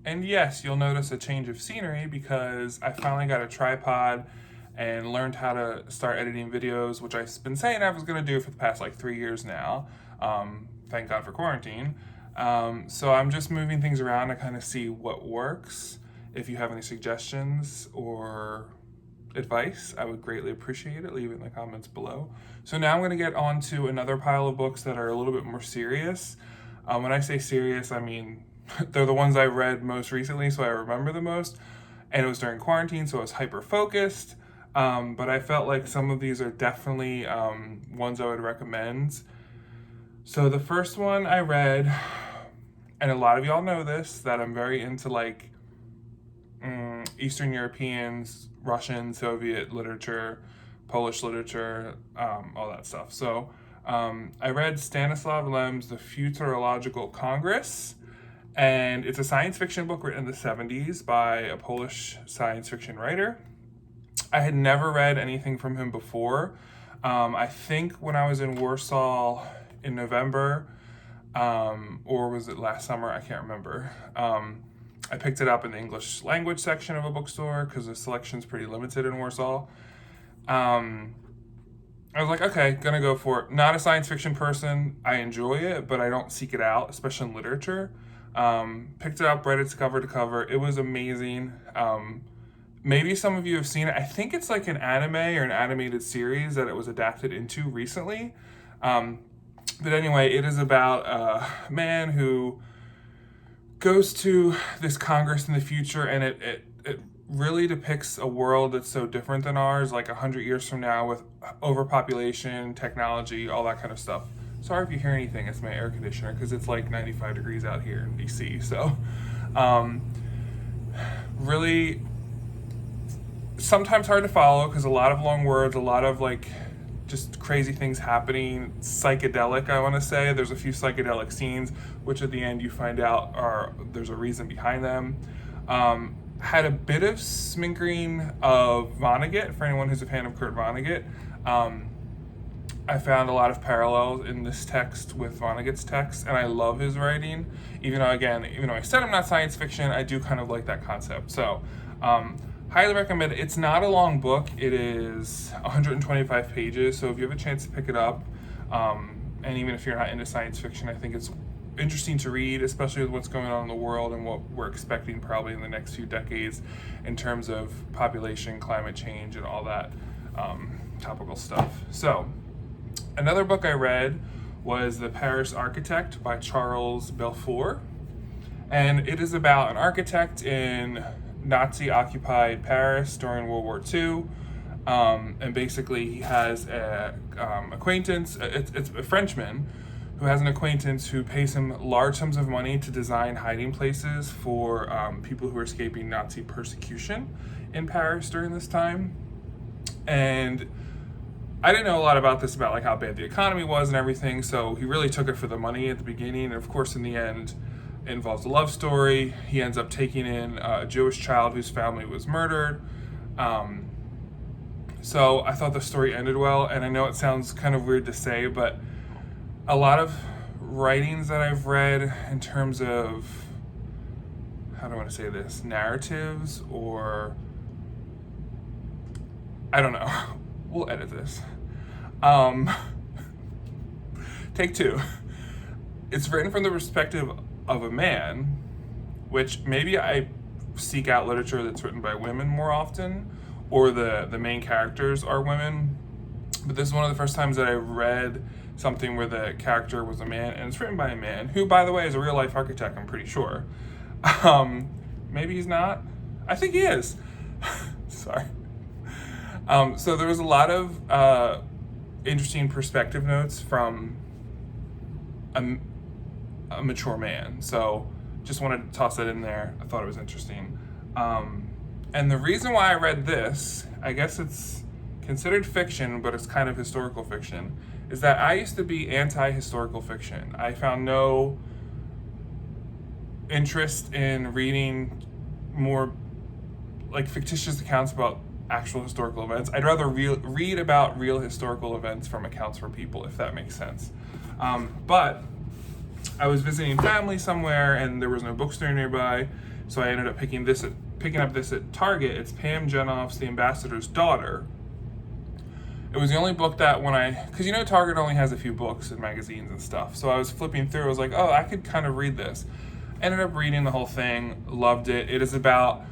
And yes, you'll notice a change of scenery because I finally got a tripod and learned how to start editing videos, which I've been saying I was going to do for the past like 3 years now. Thank God for quarantine. So I'm just moving things around to kind of see what works. If you have any suggestions or advice, I would greatly appreciate it. Leave it in the comments below. So now I'm going to get on to another pile of books that are a little bit more serious. When I say serious, I mean they're the ones I read most recently, so I remember the most. And it was during quarantine, so I was hyper focused. But I felt like some of these are definitely ones I would recommend. So the first one I read, and a lot of y'all know this, that I'm very into like Eastern Europeans, Russian, Soviet literature, Polish literature, all that stuff. So I read Stanislaw Lem's The Futurological Congress, and it's a science fiction book written in the 70s by a Polish science fiction writer. I had never read anything from him before. I think when I was in Warsaw in November, or was it last summer? I can't remember. I picked it up in the English language section of a bookstore because the selection's pretty limited in Warsaw. I was like, okay, gonna go for it. Not a science fiction person. I enjoy it, but I don't seek it out, especially in literature. Picked it up, read it cover to cover. It was amazing. Maybe some of you have seen it. I think it's like an anime or an animated series that it was adapted into recently. But anyway, it is about a man who goes to this Congress in the future, and it really depicts a world that's so different than ours, like 100 years from now, with overpopulation, technology, all that kind of stuff. Sorry if you hear anything, it's my air conditioner, because it's like 95 degrees out here in DC. So really sometimes hard to follow because a lot of long words, a lot of like just crazy things happening, psychedelic, I want to say. There's a few psychedelic scenes, which at the end you find out there's a reason behind them. Had a bit of smattering of Vonnegut, for anyone who's a fan of Kurt Vonnegut. I found a lot of parallels in this text with Vonnegut's text, and I love his writing. Even though I said I'm not science fiction, I do kind of like that concept. So, highly recommend it. It's not a long book. It is 125 pages, so if you have a chance to pick it up, and even if you're not into science fiction, I think it's interesting to read, especially with what's going on in the world and what we're expecting probably in the next few decades in terms of population, climate change, and all that topical stuff. So, another book I read was The Paris Architect by Charles Belfour, and it is about an architect in Nazi-occupied Paris during World War II, and basically he has a acquaintance. It's a Frenchman who has an acquaintance who pays him large sums of money to design hiding places for people who are escaping Nazi persecution in Paris during this time. And I didn't know a lot about this, about like how bad the economy was and everything, so he really took it for the money at the beginning, and of course in the end it involves a love story. He ends up taking in a Jewish child whose family was murdered. So I thought the story ended well, and I know it sounds kind of weird to say, but a lot of writings that I've read in terms of, how do I want to say this, narratives, or I don't know, we'll edit this. Take two. It's written from the perspective of a man, which maybe I seek out literature that's written by women more often, or the main characters are women. But this is one of the first times that I read something where the character was a man, and it's written by a man, who, by the way, is a real-life architect, I'm pretty sure. Maybe he's not. I think he is. Sorry. So there was a lot of interesting perspective notes from a mature man. So just wanted to toss that in there. I thought it was interesting. And the reason why I read this, I guess it's considered fiction, but it's kind of historical fiction, is that I used to be anti-historical fiction. I found no interest in reading more like fictitious accounts about actual historical events. I'd rather read about real historical events from accounts from people, if that makes sense. But I was visiting family somewhere and there was no bookstore nearby, so I ended up picking up this at Target. It's Pam Jenoff's The Ambassador's Daughter. It was the only book that because Target only has a few books and magazines and stuff. So I was flipping through, I was like, oh, I could kind of read this. Ended up reading the whole thing, loved it. It is about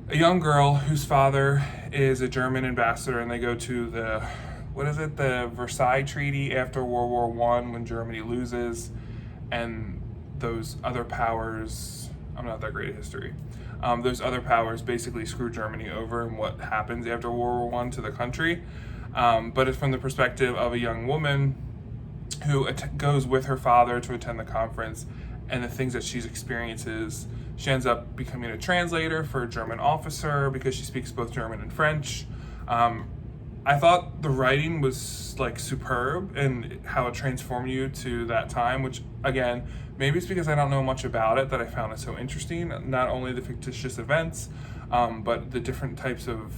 a young girl whose father is a German ambassador, and they go to the Versailles Treaty after World War I when Germany loses, and those other powers, I'm not that great at history, those other powers basically screw Germany over and what happens after World War I to the country. But it's from the perspective of a young woman who goes with her father to attend the conference, and the things that she experiences. She ends up becoming a translator for a German officer because she speaks both German and French. I thought the writing was like superb and how it transformed you to that time, which again, maybe it's because I don't know much about it that I found it so interesting. Not only the fictitious events, but the different types of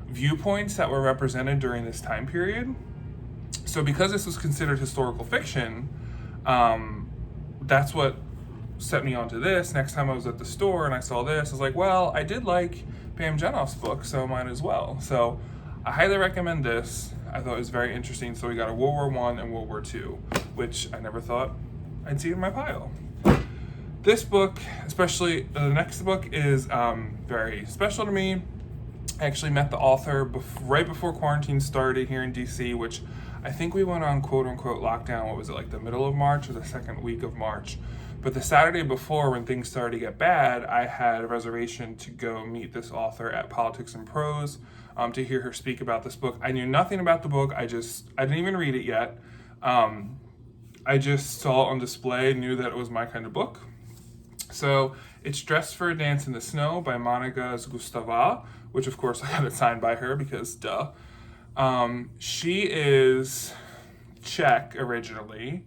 viewpoints that were represented during this time period. So because this was considered historical fiction, that's what set me onto this. Next time I was at the store and I saw this, I was like, well, I did like Pam Jenoff's book, so might as well. So I highly recommend this. I thought it was very interesting. So we got a World War I and World War II, which I never thought I'd see in my pile. This book, especially the next book, is very special to me. I actually met the author right before quarantine started here in DC, which I think we went on quote unquote lockdown. What was it, like the middle of March or the second week of March? But the Saturday before, when things started to get bad, I had a reservation to go meet this author at Politics and Prose to hear her speak about this book. I knew nothing about the book. I didn't even read it yet. I just saw it on display, knew that it was my kind of book. So it's Dressed for a Dance in the Snow by Monika Yugoslavia, which of course I got it signed by her because duh. She is Czech originally.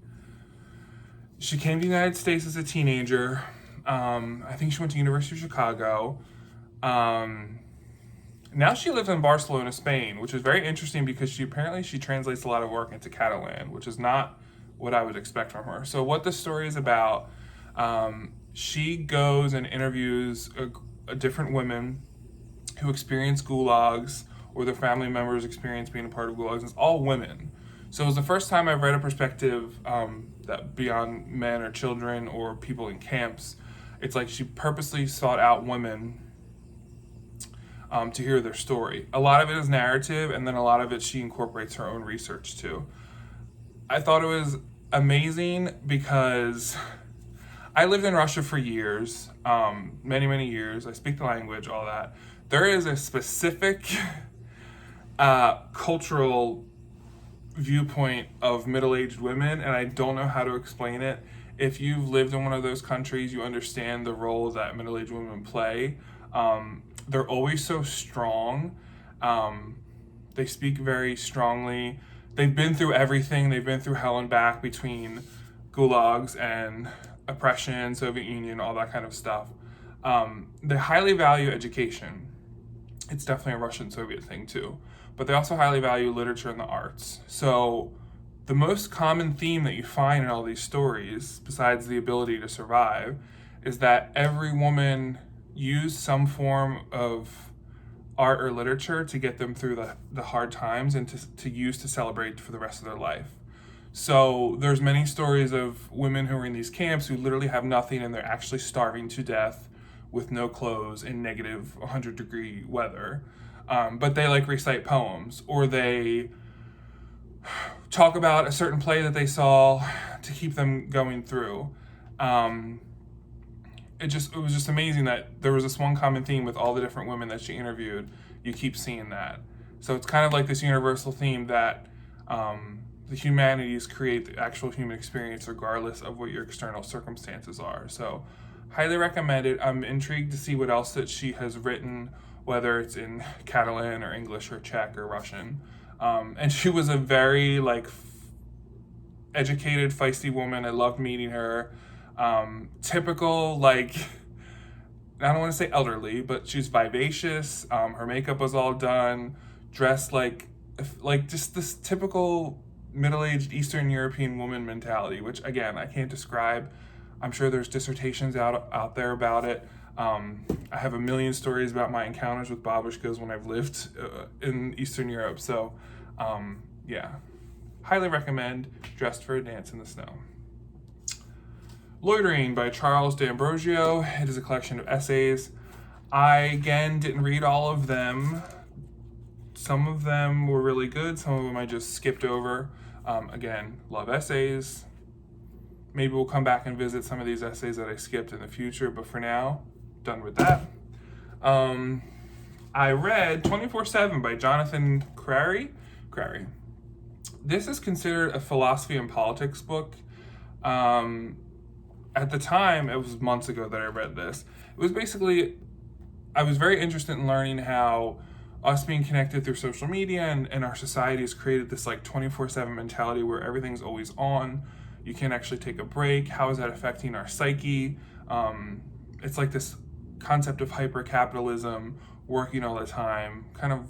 She came to the United States as a teenager. I think she went to University of Chicago. Now she lives in Barcelona, Spain, which is very interesting because she translates a lot of work into Catalan, which is not what I would expect from her. So what this story is about, she goes and interviews different women who experience gulags or their family members experience being a part of gulags. It's all women. So it was the first time I've read a perspective that beyond men or children or people in camps. It's like she purposely sought out women to hear their story. A lot of it is narrative, and then a lot of it she incorporates her own research too. I thought it was amazing because I lived in Russia for years, many, many years. I speak the language, all that. There is a specific cultural viewpoint of middle-aged women, and I don't know how to explain it. If you've lived in one of those countries, you understand the role that middle-aged women play. They're always so strong. They speak very strongly. They've been through everything. They've been through hell and back between gulags and oppression, Soviet Union, all that kind of stuff. They highly value education. It's definitely a Russian Soviet thing too. But they also highly value literature and the arts. So the most common theme that you find in all these stories, besides the ability to survive, is that every woman used some form of art or literature to get them through the hard times and to use to celebrate for the rest of their life. So there's many stories of women who are in these camps who literally have nothing and they're actually starving to death with no clothes in negative 100-degree weather. But they like recite poems, or they talk about a certain play that they saw to keep them going through. It was just amazing that there was this one common theme with all the different women that she interviewed. You keep seeing that. So it's kind of like this universal theme that the humanities create the actual human experience regardless of what your external circumstances are. So highly recommend it. I'm intrigued to see what else that she has written, whether it's in Catalan or English or Czech or Russian. And she was a very educated, feisty woman. I loved meeting her. Typical, I don't want to say elderly, but she's vivacious. Her makeup was all done, dressed like just this typical middle-aged Eastern European woman mentality, which again, I can't describe. I'm sure there's dissertations out there about it. I have a million stories about my encounters with babushkas when I've lived in Eastern Europe. So yeah, highly recommend Dressed for a Dance in the Snow. Loitering by Charles D'Ambrosio. It is a collection of essays. I, again, didn't read all of them. Some of them were really good. Some of them I just skipped over. Again, love essays. Maybe we'll come back and visit some of these essays that I skipped in the future, but for now, done with that. I read 24/7 by Jonathan Crary. This is considered a philosophy and politics book. At the time, it was months ago that I read this. It was basically, I was very interested in learning how us being connected through social media and our society has created this like 24/7 mentality where everything's always on. You can't actually take a break. How is that affecting our psyche? It's like this concept of hyper-capitalism, working all the time, kind of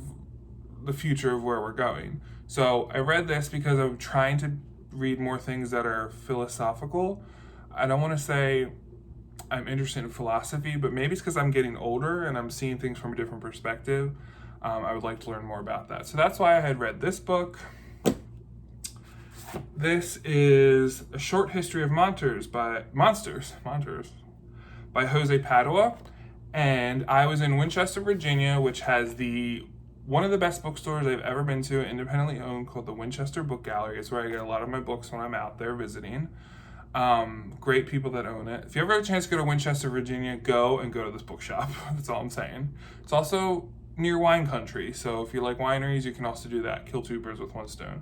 the future of where we're going. So I read this because I'm trying to read more things that are philosophical. I don't want to say I'm interested in philosophy, but maybe it's because I'm getting older and I'm seeing things from a different perspective. I would like to learn more about that. So that's why I had read this book. This is A Short History of Monsters by Jose Padua. And I was in Winchester, Virginia, which has one of the best bookstores I've ever been to, independently owned, called the Winchester Book Gallery. It's where I get a lot of my books when I'm out there visiting. Great people that own it. If you ever have a chance to go to Winchester, Virginia, go to this bookshop. That's all I'm saying. It's also near wine country, so if you like wineries, you can also do that. Kill two birds with one stone.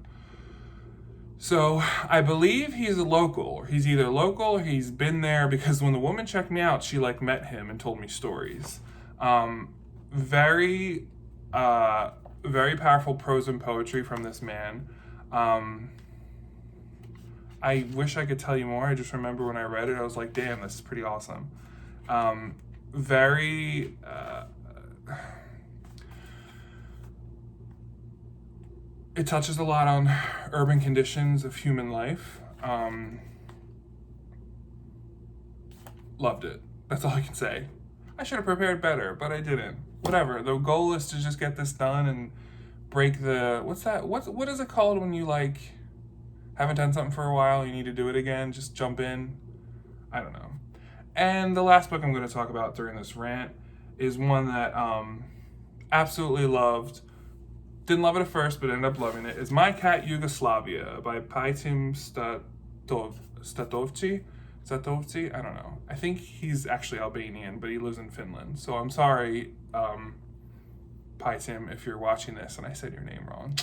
So I believe he's a local. He's either local or he's been there, because when the woman checked me out, she like met him and told me stories. Very powerful prose and poetry from this man. I wish I could tell you more. I just remember when I read it, I was like, damn, this is pretty awesome. It touches a lot on urban conditions of human life. Loved it. That's all I can say. I should have prepared better, but I didn't. Whatever. The goal is to just get this done and break the... What is it called when you like haven't done something for a while, you need to do it again, just jump in? I don't know. And the last book I'm going to talk about during this rant is one that absolutely loved. Didn't love it at first, but ended up loving it. It's My Cat Yugoslavia by Pajtim Statovci. I don't know. I think he's actually Albanian, but he lives in Finland. So I'm sorry, Pajtim, if you're watching this and I said your name wrong.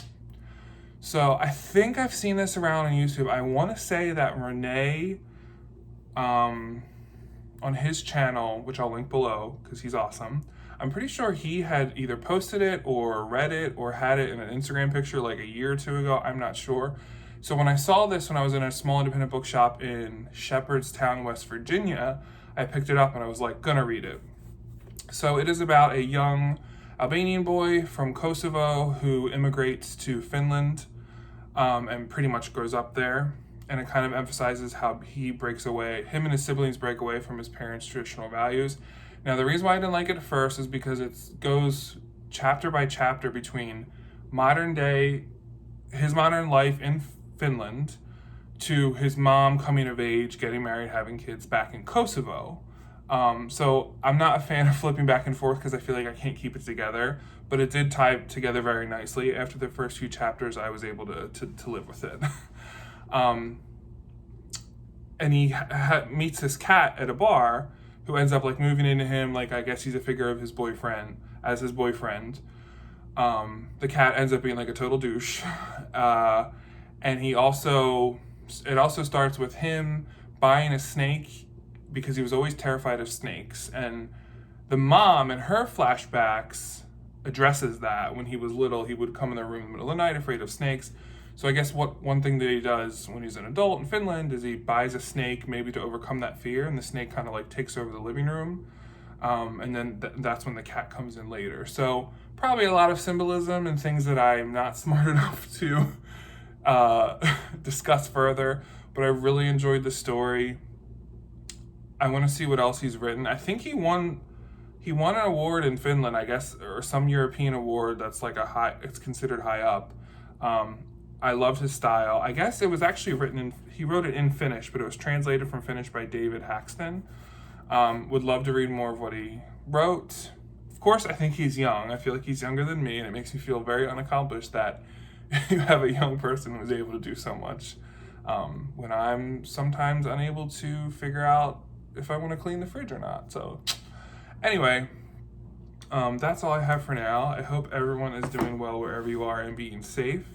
So I think I've seen this around on YouTube. I want to say that Renee, on his channel, which I'll link below because he's awesome, I'm pretty sure he had either posted it or read it or had it in an Instagram picture like a year or two ago. I'm not sure. So when I saw this when I was in a small independent bookshop in Shepherdstown, West Virginia, I picked it up and I was like, gonna read it. So it is about a young Albanian boy from Kosovo who immigrates to Finland and pretty much grows up there. And it kind of emphasizes how him and his siblings break away from his parents' traditional values. Now, the reason why I didn't like it at first is because it goes chapter by chapter between his modern life in Finland to his mom coming of age, getting married, having kids back in Kosovo. So I'm not a fan of flipping back and forth because I feel like I can't keep it together, but it did tie together very nicely. After the first few chapters, I was able to live with it. And he meets this cat at a bar who ends up like moving into him, like I guess he's a figure of his boyfriend. The cat ends up being like a total douche. And it also starts with him buying a snake because he was always terrified of snakes. And the mom in her flashbacks addresses that when he was little, he would come in their room in the middle of the night afraid of snakes. So I guess one thing that he does when he's an adult in Finland is he buys a snake maybe to overcome that fear, and the snake kind of like takes over the living room. And then that's when the cat comes in later. So probably a lot of symbolism and things that I'm not smart enough to discuss further, but I really enjoyed the story. I want to see what else he's written. I think he won an award in Finland, I guess, or some European award that's like it's considered high up. Um, I loved his style. I guess it was actually he wrote it in Finnish, but it was translated from Finnish by David Haxton. Would love to read more of what he wrote. Of course, I think he's young. I feel like he's younger than me, and it makes me feel very unaccomplished that you have a young person who's able to do so much. When I'm sometimes unable to figure out if I want to clean the fridge or not. So, anyway, that's all I have for now. I hope everyone is doing well wherever you are and being safe.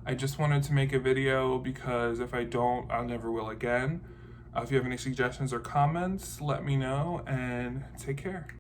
I just wanted to make a video because if I don't, I'll never will again. If you have any suggestions or comments, let me know, and take care.